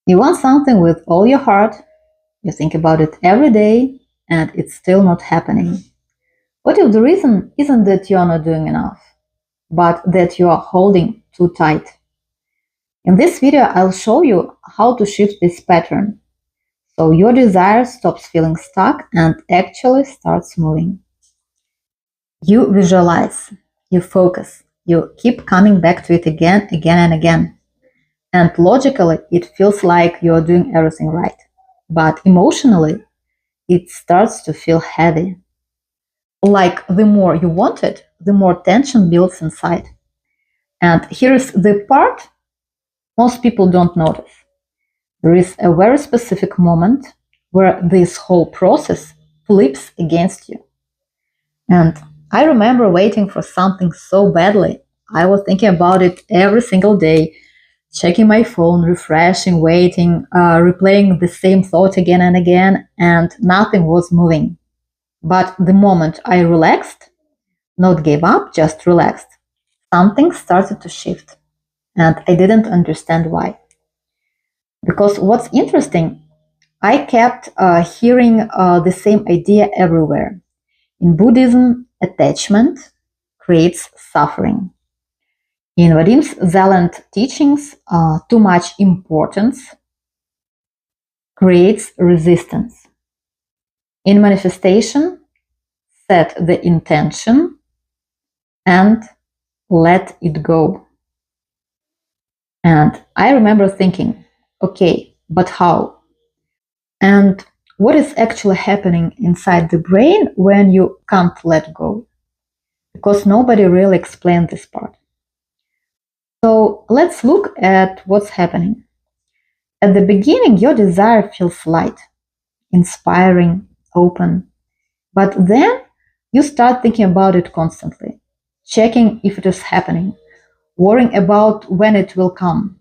You want something with all your heart, you think about it every day, and it's still not happening. What if the reason isn't that you're not doing enough, but that you are holding too tight? In this video, I'll show you how to shift this pattern so your desire stops feeling stuck and actually starts moving. You visualize, you focus, you keep coming back to it again and again. And logically, it feels like you're doing everything right. But emotionally, it starts to feel heavy. Like the more you want it, the more tension builds inside. And here's the part most people don't notice. There is a very specific moment where this whole process flips against you. And I remember waiting for something so badly. I was thinking about it every single day, checking my phone, refreshing, waiting, replaying the same thought again and again, and nothing was moving. But the moment I relaxed, not gave up, just relaxed, something started to shift. And I didn't understand why. Because what's interesting, I kept hearing the same idea everywhere. In Buddhism, attachment creates suffering. In Vadim Zeland's teachings, too much importance creates resistance. In manifestation, set the intention and let it go. And I remember thinking, okay, but how? And what is actually happening inside the brain when you can't let go? Because nobody really explained this part. So let's look at what's happening. At the beginning, your desire feels light, inspiring, open. But then you start thinking about it constantly, checking if it is happening, worrying about when it will come,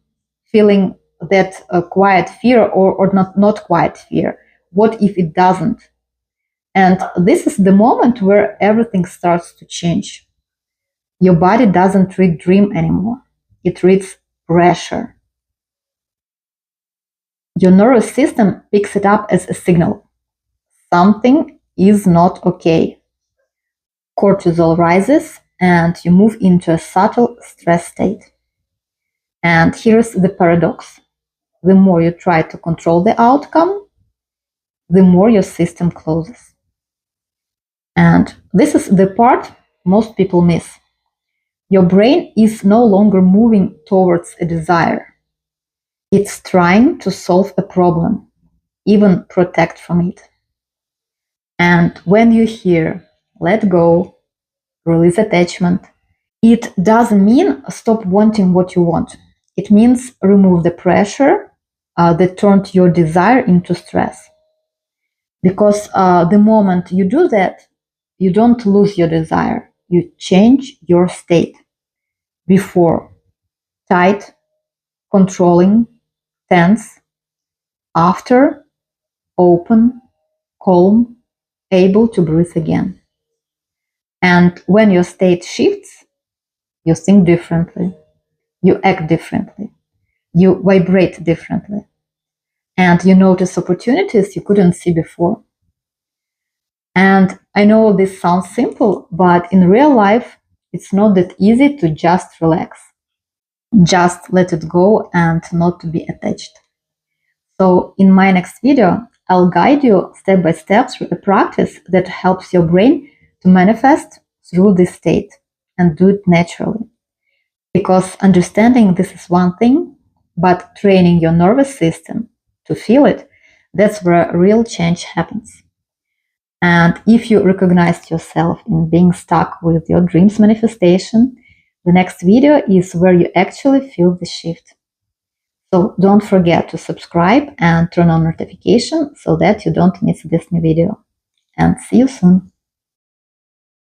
feeling that quiet fear or not quiet fear. What if it doesn't? And this is the moment where everything starts to change. Your body doesn't read dream anymore. It reads pressure. Your nervous system picks it up as a signal. Something is not okay. Cortisol rises and you move into a subtle stress state. And here's the paradox. The more you try to control the outcome, the more your system closes. And this is the part most people miss. Your brain is no longer moving towards a desire. It's trying to solve a problem, even protect from it. And when you hear, let go, release attachment, it doesn't mean stop wanting what you want. It means remove the pressure that turned your desire into stress. Because the moment you do that, you don't lose your desire. You change your state. Before, tight, controlling, tense. After, open, calm, able to breathe again. And when your state shifts, you think differently, you act differently, you vibrate differently, and you notice opportunities you couldn't see before. And I know this sounds simple, but in real life, it's not that easy to just relax, just let it go and not to be attached. So in my next video, I'll guide you step by step through a practice that helps your brain to manifest through this state and do it naturally. Because understanding this is one thing, but training your nervous system to feel it, that's where real change happens. And if you recognized yourself in being stuck with your dreams manifestation, the next video is where you actually feel the shift. So don't forget to subscribe and turn on notification so that you don't miss this new video. And see you soon.